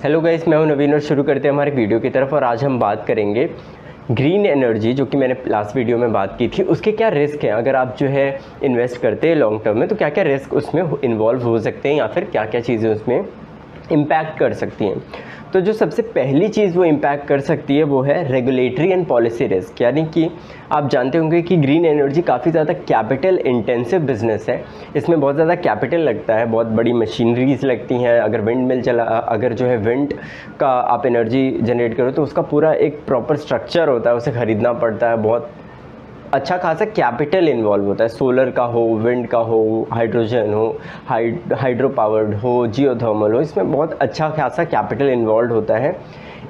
Hello guys, मैं हूं नवीन और शुरू करते हैं हमारे वीडियो की तरफ। और आज हम बात करेंगे ग्रीन एनर्जी, जो कि मैंने लास्ट वीडियो में बात की थी, उसके क्या रिस्क हैं। अगर आप जो है इन्वेस्ट करते हैं लॉन्ग टर्म में, तो क्या क्या रिस्क उसमें इन्वॉल्व हो सकते हैं या फिर क्या क्या चीज़ें उसमें इम्पैक्ट कर सकती हैं। तो जो सबसे पहली चीज़ वो इम्पैक्ट कर सकती है वो है रेगुलेटरी एंड पॉलिसी रिस्क। यानी कि आप जानते होंगे कि ग्रीन एनर्जी काफ़ी ज़्यादा कैपिटल इंटेंसिव बिजनेस है। इसमें बहुत ज़्यादा कैपिटल लगता है, बहुत बड़ी मशीनरीज लगती हैं। अगर विंड मिल अगर जो है विंड का आप एनर्जी जनरेट करो तो उसका पूरा एक प्रॉपर स्ट्रक्चर होता है, उसे ख़रीदना पड़ता है, बहुत अच्छा खासा कैपिटल इन्वॉल्व होता है। सोलर का हो, विंड का हो, हाइड्रोजन हो, हाइड्रो पावर्ड हो, जियोथर्मल हो, इसमें बहुत अच्छा खासा कैपिटल इन्वॉल्व होता है।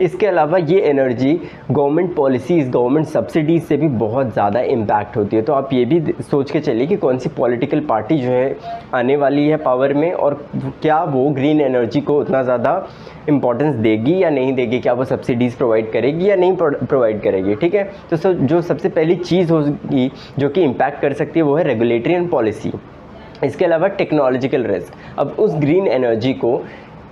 इसके अलावा ये energy government policies, government subsidies से भी बहुत ज़्यादा इम्पैक्ट होती है। तो आप ये भी सोच के चलिए कि कौन सी पॉलिटिकल पार्टी जो है आने वाली है पावर में, और क्या वो ग्रीन एनर्जी को उतना ज़्यादा इम्पोर्टेंस देगी या नहीं देगी, क्या वो सब्सिडीज़ प्रोवाइड करेगी या नहीं प्रोवाइड करेगी। ठीक है, तो जो सबसे पहली चीज़ होगी जो कि इम्पैक्ट कर सकती है वो है रेगुलेटरी एंड पॉलिसी। इसके अलावा टेक्नोलॉजिकल रिस्क। अब उस ग्रीन एनर्जी को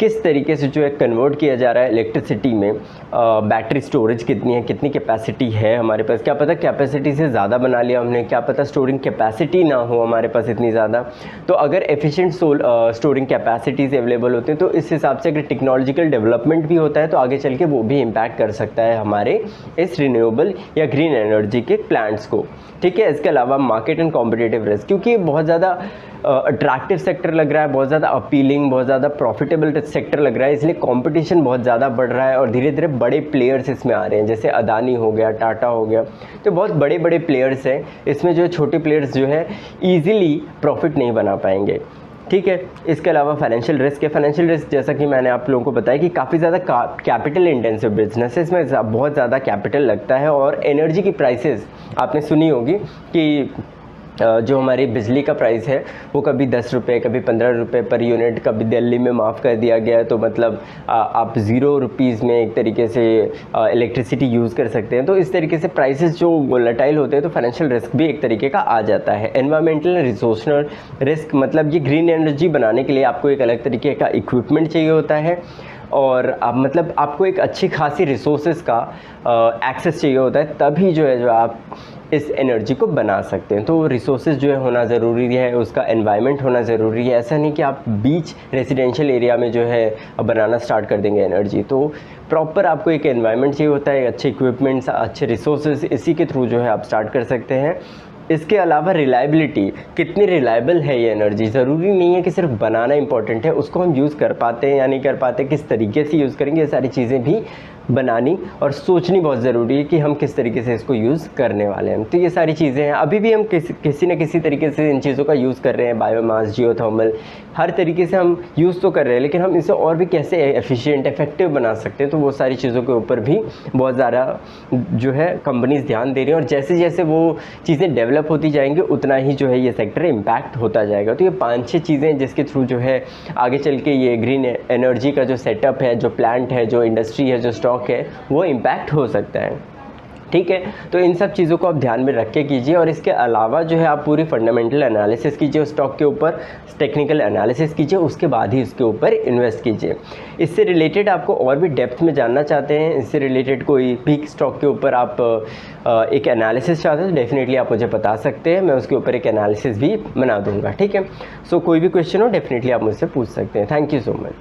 किस तरीके से जो है कन्वर्ट किया जा रहा है इलेक्ट्रिसिटी में, बैटरी स्टोरेज कितनी है, कितनी कैपेसिटी है हमारे पास, क्या पता कैपेसिटी से ज़्यादा बना लिया हमने, क्या पता स्टोरिंग कैपेसिटी ना हो हमारे पास इतनी ज़्यादा। तो अगर एफिशिएंट स्टोरिंग कैपेसिटीज़ अवेलेबल होते हैं तो इस हिसाब से अगर टेक्नोलॉजिकल डेवलपमेंट भी होता है तो आगे चल के वो भी इम्पैक्ट कर सकता है हमारे इस रिन्यूएबल या ग्रीन एनर्जी के प्लांट्स को। ठीक है, इसके अलावा मार्केट एंड कॉम्पिटिटिव रिस्क, क्योंकि बहुत ज़्यादा अट्रैक्टिव सेक्टर लग रहा है, बहुत ज़्यादा अपीलिंग, बहुत ज़्यादा प्रॉफिटेबल सेक्टर लग रहा है, इसलिए कंपटीशन बहुत ज़्यादा बढ़ रहा है और धीरे धीरे बड़े प्लेयर्स इसमें आ रहे हैं, जैसे अदानी हो गया, टाटा हो गया। तो बहुत बड़े बड़े प्लेयर्स हैं इसमें, जो छोटे प्लेयर्स जो है ईजिली प्रॉफिट नहीं बना पाएंगे। ठीक है, इसके अलावा फाइनेंशियल रिस्क है। फाइनेंशियल रिस्क जैसा कि मैंने आप लोगों को बताया कि काफ़ी ज़्यादा कैपिटल इंटेंसिव बिजनेस है, इसमें बहुत ज़्यादा कैपिटल लगता है। और एनर्जी की प्राइसेस आपने सुनी होगी कि जो हमारी बिजली का प्राइस है वो कभी 10 रुपये, कभी 15 रुपये पर यूनिट, कभी दिल्ली में माफ़ कर दिया गया है। तो मतलब आप 0 रुपीज़ में एक तरीके से इलेक्ट्रिसिटी यूज़ कर सकते हैं। तो इस तरीके से प्राइसेस जो वोलेटाइल होते हैं तो फाइनेंशियल रिस्क भी एक तरीके का आ जाता है। एनवायरमेंटल एंड रिसोर्सल रिस्क, मतलब ये ग्रीन एनर्जी बनाने के लिए आपको एक अलग तरीके का इक्विपमेंट चाहिए होता है और मतलब आपको एक अच्छी खासी रिसोर्सेज का एक्सेस चाहिए होता है, तभी जो है जो आप इस एनर्जी को बना सकते हैं। तो रिसोर्सेज जो है होना ज़रूरी है, उसका एनवायरनमेंट होना ज़रूरी है। ऐसा नहीं कि आप बीच रेजिडेंशियल एरिया में जो है बनाना स्टार्ट कर देंगे एनर्जी। तो प्रॉपर आपको एक एनवायरनमेंट चाहिए होता है, अच्छे इक्विपमेंट्स, अच्छे रिसोर्सेज, इसी के थ्रू जो है आप स्टार्ट कर सकते हैं। इसके अलावा रिलायबिलिटी, कितनी रिलायबल है ये एनर्जी। ज़रूरी नहीं है कि सिर्फ बनाना इंपॉर्टेंट है, उसको हम यूज़ कर पाते हैं या नहीं कर पाते, किस तरीके से यूज़ करेंगे, ये सारी चीज़ें भी बनानी और सोचनी बहुत ज़रूरी है कि हम किस तरीके से इसको यूज़ करने वाले हैं। तो ये सारी चीज़ें हैं, अभी भी हम किसी न किसी तरीके से इन चीज़ों का यूज़ कर रहे हैं। बायोमास, जियोथर्मल, हर तरीके से हम यूज़ तो कर रहे हैं, लेकिन हम इसे और भी कैसे एफिशिएंट, इफेक्टिव बना सकते हैं, तो वो सारी चीज़ों के ऊपर भी बहुत ज़्यादा जो है कंपनीज ध्यान दे रही हैं। और जैसे जैसे वो चीज़ें डेवलप होती जाएंगी उतना ही जो है ये सेक्टर इम्पैक्ट होता जाएगा। तो ये 5-6 चीज़ें जिसके थ्रू जो है आगे चल के ये ग्रीन एनर्जी का जो सेटअप है, जो प्लांट है, जो इंडस्ट्री है, जो स्टॉक है, वो इम्पैक्ट हो सकता है। ठीक है, तो इन सब चीज़ों को आप ध्यान में रख के कीजिए। और इसके अलावा जो है आप पूरी फंडामेंटल एनालिसिस कीजिए उस स्टॉक के ऊपर, टेक्निकल एनालिसिस कीजिए, उसके बाद ही उसके ऊपर इन्वेस्ट कीजिए। इससे रिलेटेड आपको और भी डेप्थ में जानना चाहते हैं, इससे रिलेटेड कोई भी स्टॉक के ऊपर आप एक एनालिसिस चाहते हैं तो डेफिनेटली आप मुझे बता सकते हैं, मैं उसके ऊपर एक एनालिसिस भी बना दूंगा। ठीक है, सो कोई भी क्वेश्चन हो डेफिनेटली आप मुझसे पूछ सकते हैं। Thank you so much.